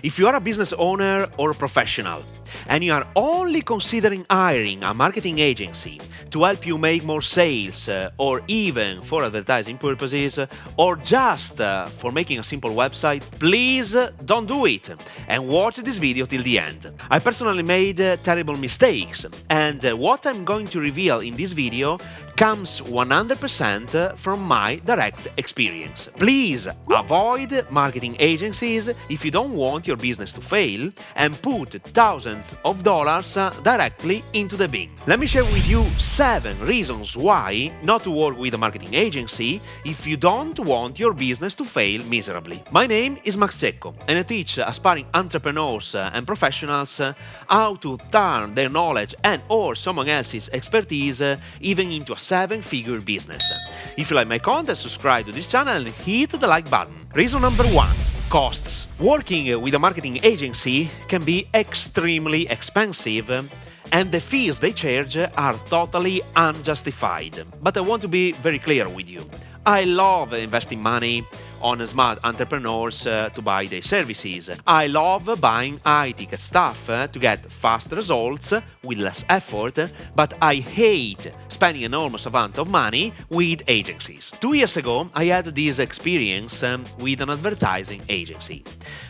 If you are a business owner or a professional and you are only considering hiring a marketing agency to help you make more sales or even for advertising purposes or just for making a simple website, please don't do it and watch this video till the end. I personally made terrible mistakes and what I'm going to reveal in this video comes 100% from my direct experience. Please avoid marketing agencies if you don't want your business to fail and put thousands of dollars directly into the bin. Let me share with you 7 reasons why not to work with a marketing agency if you don't want your business to fail miserably. My name is Max Cecco and I teach aspiring entrepreneurs and professionals how to turn their knowledge and or someone else's expertise even into a 7-figure business. If you like my content, subscribe to this channel and hit the like button. Reason number 1. Costs. Working with a marketing agency can be extremely expensive and the fees they charge are totally unjustified. But I want to be very clear with you. I love investing money on smart entrepreneurs to buy their services. I love buying high-ticket stuff to get fast results with less effort, but I hate spending enormous amount of money with agencies. 2 years ago, I had this experience with an advertising agency.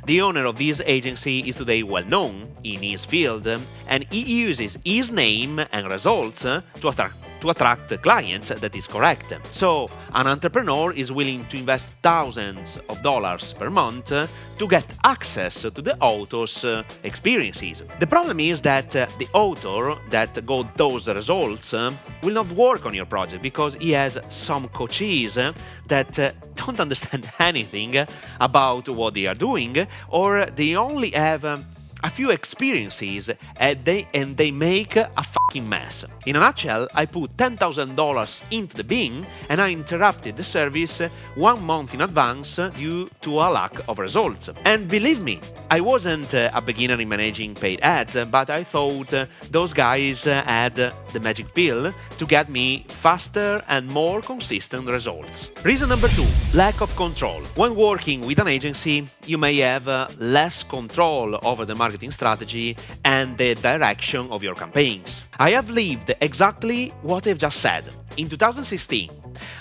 The owner of this agency is today well known in his field, and he uses his name and results to attract clients. That is correct. So, an entrepreneur is willing to invest thousands of dollars per month to get access to the author's experiences. The problem is that the author that got those results will not work on your project because he has some coaches that don't understand anything about what they are doing, or they only have a few experiences and they make a fucking mess. In a nutshell, I put $10,000 into the bin and I interrupted the service 1 month in advance due to a lack of results. And believe me, I wasn't a beginner in managing paid ads, but I thought those guys had the magic pill to get me faster and more consistent results. Reason number 2, lack of control. When working with an agency, you may have less control over the marketing strategy and the direction of your campaigns. I have lived exactly what I've just said. In 2016,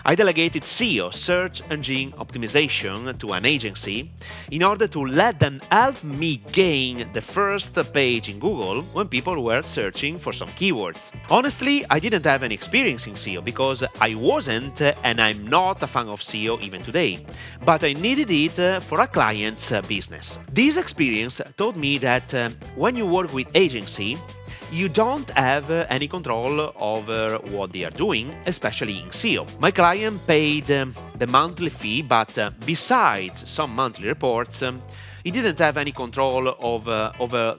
I delegated SEO, search engine optimization, to an agency in order to let them help me gain the first page in Google when people were searching for some keywords. Honestly, I didn't have any experience in SEO because I wasn't and I'm not a fan of SEO even today, but I needed it for a client's business. This experience taught me that when you work with agency, you don't have any control over what they are doing, especially in SEO. My client paid the monthly fee, but besides some monthly reports, he didn't have any control over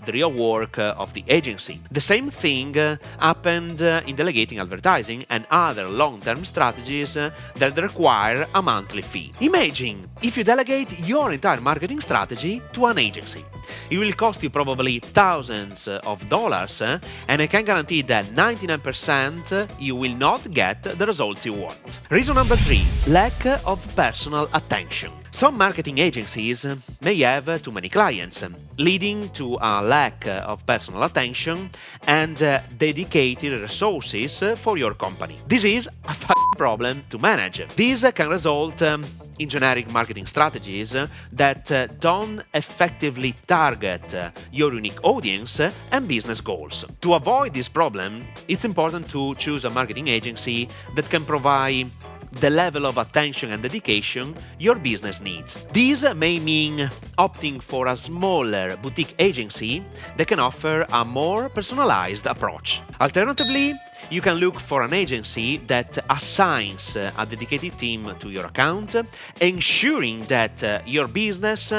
the real work of the agency. The same thing happened in delegating advertising and other long-term strategies that require a monthly fee. Imagine if you delegate your entire marketing strategy to an agency. It will cost you probably thousands of dollars, and I can guarantee that 99% you will not get the results you want. Reason number 3, lack of personal attention. Some marketing agencies may have too many clients, leading to a lack of personal attention and dedicated resources for your company. This is a fucking problem to manage. This can result in generic marketing strategies that don't effectively target your unique audience and business goals. To avoid this problem, it's important to choose a marketing agency that can provide the level of attention and dedication your business needs. This may mean opting for a smaller boutique agency that can offer a more personalized approach. Alternatively, you can look for an agency that assigns a dedicated team to your account, ensuring that your business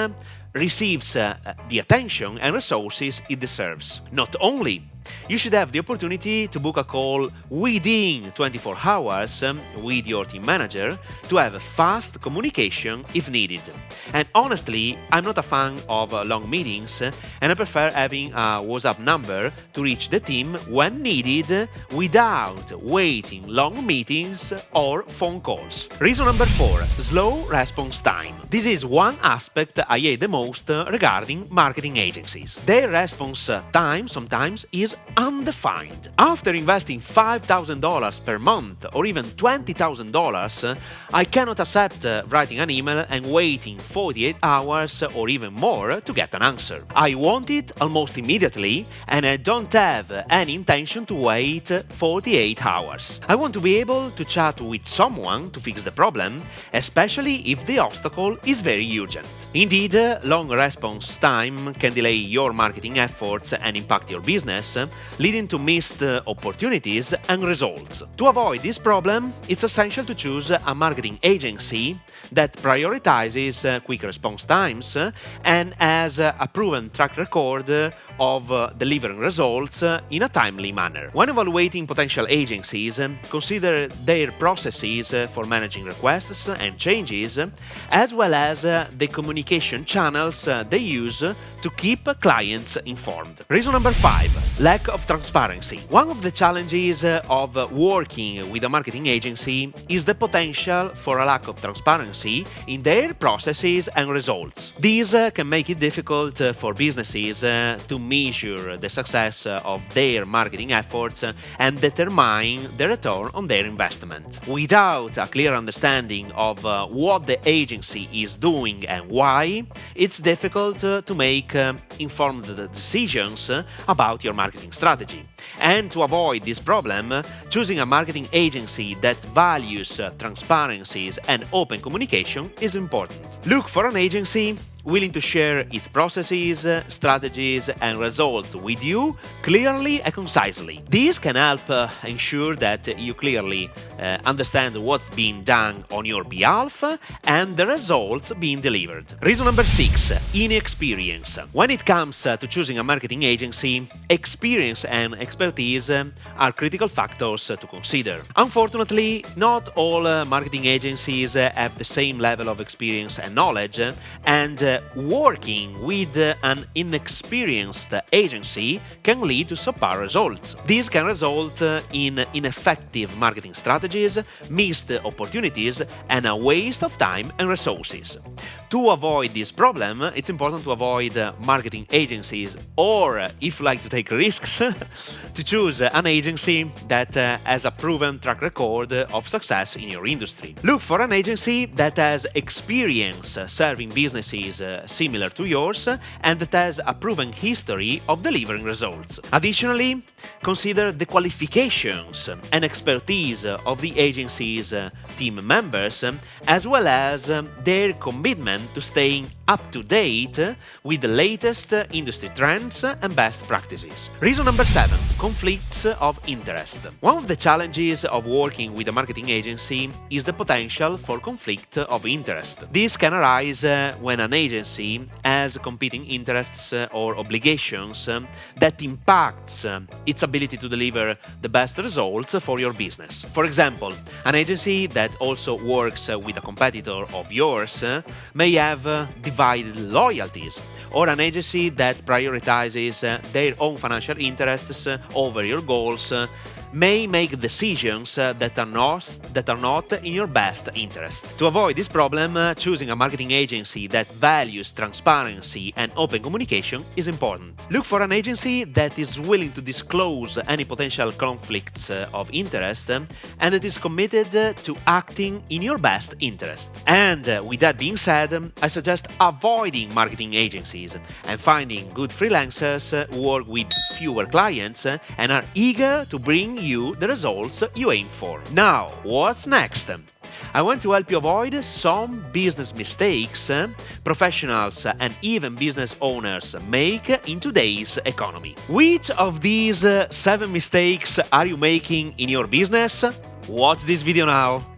receives the attention and resources it deserves. Not only You should have the opportunity to book a call within 24 hours with your team manager to have a fast communication if needed. And honestly, I'm not a fan of long meetings, and I prefer having a WhatsApp number to reach the team when needed without waiting long meetings or phone calls. Reason number 4: slow response time. This is one aspect I hate the most regarding marketing agencies. Their response time sometimes is undefined. After investing $5,000 per month or even $20,000, I cannot accept writing an email and waiting 48 hours or even more to get an answer. I want it almost immediately, and I don't have any intention to wait 48 hours. I want to be able to chat with someone to fix the problem, especially if the obstacle is very urgent. Indeed, long response time can delay your marketing efforts and impact your business, leading to missed opportunities and results. To avoid this problem, it's essential to choose a marketing agency that prioritizes quick response times and has a proven track record of delivering results in a timely manner. When evaluating potential agencies, consider their processes for managing requests and changes, as well as the communication channels they use to keep clients informed. Reason number 5: lack of transparency. One of the challenges of working with a marketing agency is the potential for a lack of transparency in their processes and results. These can make it difficult for businesses to measure the success of their marketing efforts and determine the return on their investment. Without a clear understanding of what the agency is doing and why, it's difficult to make informed decisions about your marketing strategy. And to avoid this problem, choosing a marketing agency that values transparencies and open communication is important. Look for an agency willing to share its processes, strategies, and results with you clearly and concisely. This can help ensure that you clearly understand what's being done on your behalf and the results being delivered. Reason number 6: inexperience. When it comes to choosing a marketing agency, experience and expertise are critical factors to consider. Unfortunately, not all marketing agencies have the same level of experience and knowledge, and working with an inexperienced agency can lead to subpar results. This can result in ineffective marketing strategies, missed opportunities, and a waste of time and resources. To avoid this problem, it's important to avoid marketing agencies, or if you like to take risks, to choose an agency that has a proven track record of success in your industry. Look for an agency that has experience serving businesses similar to yours and that has a proven history of delivering results. Additionally, consider the qualifications and expertise of the agency's team members, as well as their commitment to staying up to date with the latest industry trends and best practices. Reason number 7: conflicts of interest. One of the challenges of working with a marketing agency is the potential for conflict of interest. This can arise when an agency has competing interests or obligations that impacts its ability to deliver the best results for your business. For example, an agency that also works with a competitor of yours may have divided loyalties, or an agency that prioritizes their own financial interests over your goals may make decisions that are not in your best interest. To avoid this problem, choosing a marketing agency that values transparency and open communication is important. Look for an agency that is willing to disclose any potential conflicts of interest and that is committed to acting in your best interest. And with that being said, I suggest avoiding marketing agencies and finding good freelancers who work with fewer clients and are eager to bring you the results you aim for. Now, what's next? I want to help you avoid some business mistakes professionals and even business owners make in today's economy. Which of these 7 mistakes are you making in your business? Watch this video now.